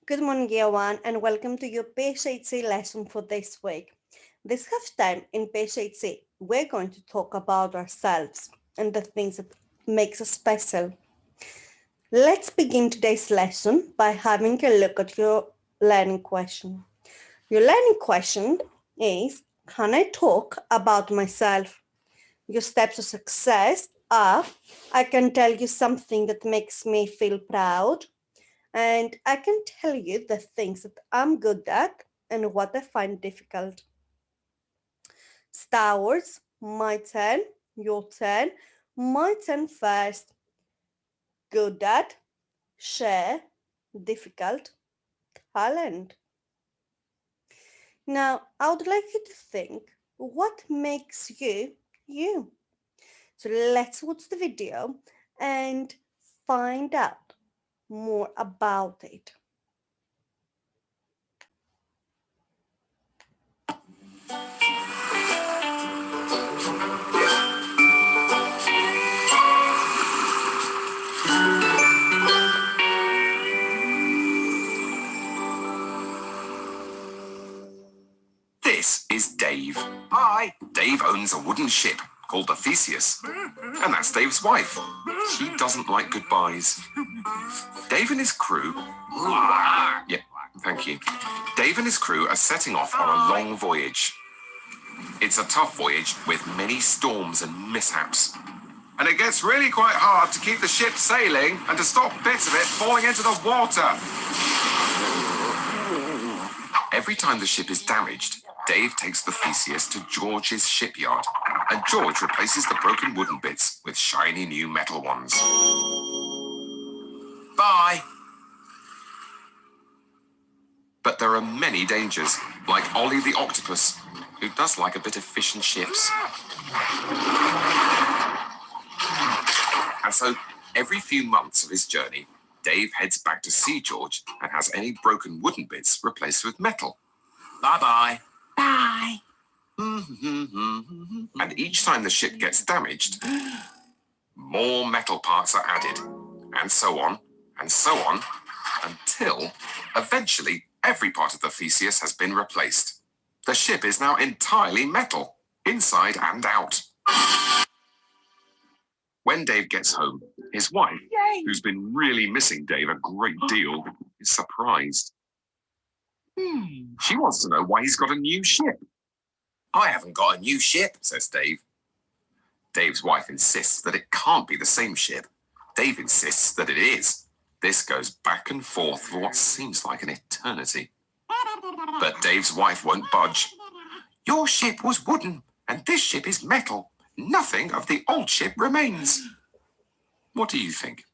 Good morning, year one, and welcome to your PSHE lesson for this week. This half time in PSHE, we're going to talk about ourselves and the things that makes us special. Let's begin today's lesson by having a look at your learning question. Your learning question is, can I talk about myself? Your steps to success are, I can tell you something that makes me feel proud, and I can tell you the things that I'm good at and what I find difficult. Star Wars, my turn, your turn, my turn first. Good at, share, difficult, talent. Now, I would like you to think what makes you you. So let's watch the video and find out more about it. This is Dave. Hi. Dave owns a wooden ship called the Theseus. And that's Dave's wife. She doesn't like goodbyes. Dave and his crew... Yeah, thank you. Dave and his crew are setting off on a long voyage. It's a tough voyage with many storms and mishaps. And it gets really quite hard to keep the ship sailing and to stop bits of it falling into the water. Every time the ship is damaged, Dave takes the Theseus to George's shipyard, and George replaces the broken wooden bits with shiny new metal ones. Bye! But there are many dangers, like Ollie the octopus, who does like a bit of fish and chips. And so, every few months of his journey, Dave heads back to see George and has any broken wooden bits replaced with metal. Bye-bye. Bye. And each time the ship gets damaged, more metal parts are added, and so on, until eventually every part of the Theseus has been replaced. The ship is now entirely metal, inside and out. When Dave gets home, his wife, who's been really missing Dave a great deal, is surprised. She wants to know why he's got a new ship. I haven't got a new ship, says Dave. Dave's wife insists that it can't be the same ship. Dave insists that it is. This goes back and forth for what seems like an eternity. But Dave's wife won't budge. Your ship was wooden, and this ship is metal. Nothing of the old ship remains. What do you think?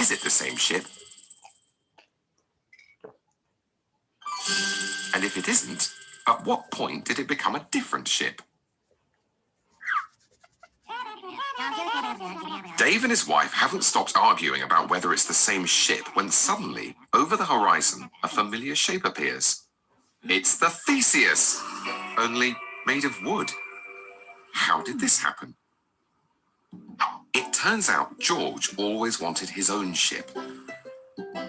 Is it the same ship? And if it isn't, at what point did it become a different ship? Dave and his wife haven't stopped arguing about whether it's the same ship when suddenly, over the horizon, a familiar shape appears. It's the Theseus, only made of wood. How did this happen? It turns out George always wanted his own ship.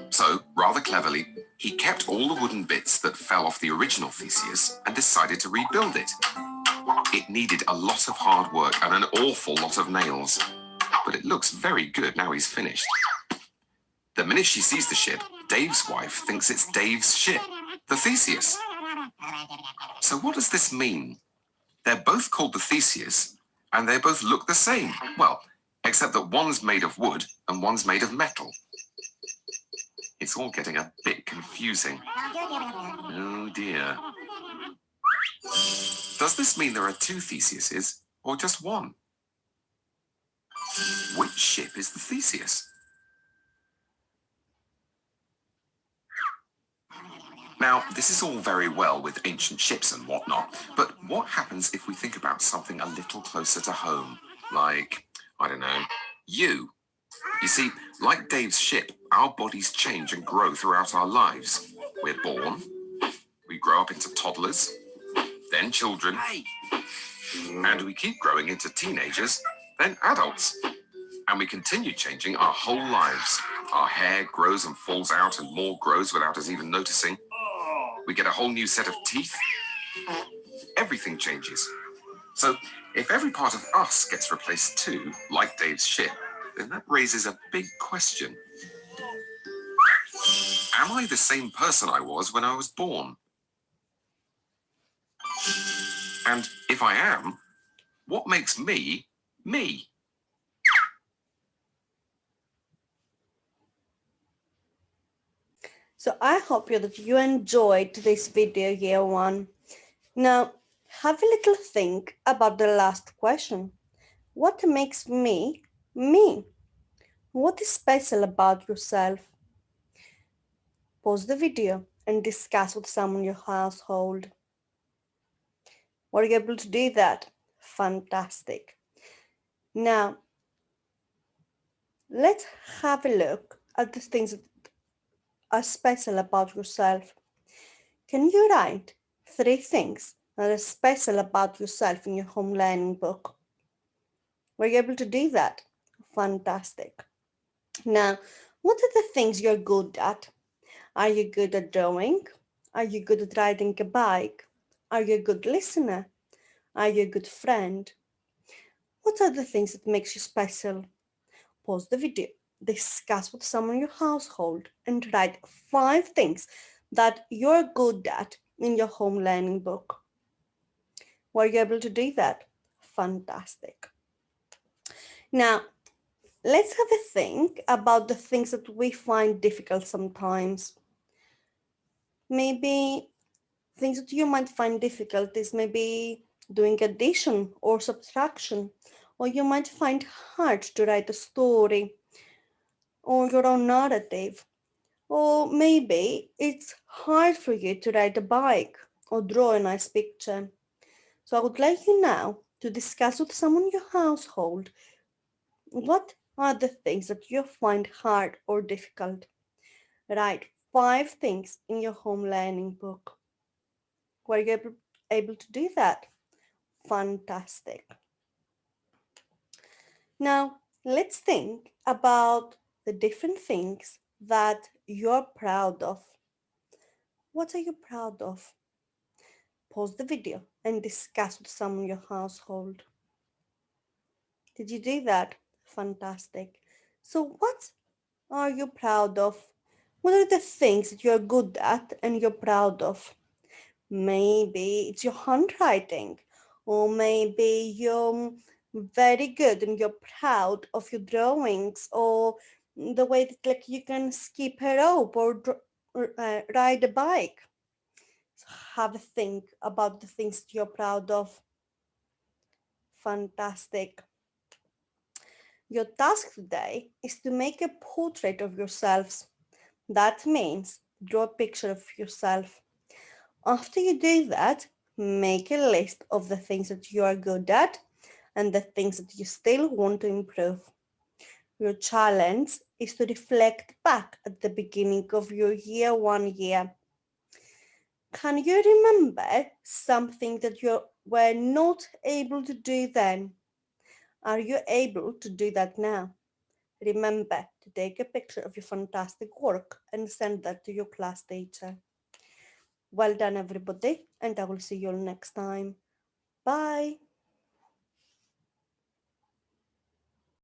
So, rather cleverly, he kept all the wooden bits that fell off the original Theseus and decided to rebuild it. It needed a lot of hard work and an awful lot of nails. But it looks very good now he's finished. The minute she sees the ship, Dave's wife thinks it's Dave's ship, the Theseus. So what does this mean? They're both called the Theseus, and they both look the same. Well, except that one's made of wood and one's made of metal. It's all getting a bit confusing. Oh dear. Does this mean there are two Theseuses, or just one? Which ship is the Theseus? Now, this is all very well with ancient ships and whatnot, but what happens if we think about something a little closer to home? Like, I don't know, you. You see, like Dave's ship, our bodies change and grow throughout our lives. We're born, we grow up into toddlers, then children, and we keep growing into teenagers, then adults. And we continue changing our whole lives. Our hair grows and falls out, and more grows without us even noticing. We get a whole new set of teeth. Everything changes. So if every part of us gets replaced too, like Dave's ship, then that raises a big question. Am I the same person I was when I was born? And if I am, what makes me, me? So I hope that you enjoyed this video, year one. Now, have a little think about the last question. What makes me, me? What is special about yourself? Pause the video and discuss with someone in your household. Were you able to do that? Fantastic. Now, let's have a look at the things that are special about yourself. Can you write 3 things that are special about yourself in your home learning book? Were you able to do that? Fantastic. Now, what are the things you're good at? Are you good at drawing? Are you good at riding a bike? Are you a good listener? Are you a good friend? What are the things that makes you special? Pause the video, discuss with someone in your household, and write 5 things that you're good at in your home learning book. Were you able to do that? Fantastic. Now, let's have a think about the things that we find difficult sometimes. Maybe things that you might find difficult is maybe doing addition or subtraction, or you might find hard to write a story or your own narrative, or maybe it's hard for you to ride a bike or draw a nice picture. So I would like you now to discuss with someone in your household what are the things that you find hard or difficult. Write 5 things in your home learning book. Were you able to do that? Fantastic. Now, let's think about the different things that you're proud of. What are you proud of? Pause the video and discuss with someone in your household. Did you do that? Fantastic. So what are you proud of? What are the things that you're good at and you're proud of? Maybe it's your handwriting, or maybe you're very good and you're proud of your drawings, or the way that like you can skip a rope or ride a bike. So have a think about the things that you're proud of. Fantastic. Your task today is to make a portrait of yourselves. That means draw a picture of yourself. After you do that, make a list of the things that you are good at and the things that you still want to improve. Your challenge is to reflect back at the beginning of your year 1 year. Can you remember something that you were not able to do then? Are you able to do that now? Remember to take a picture of your fantastic work and send that to your class teacher. Well done, everybody, and I will see you all next time. Bye.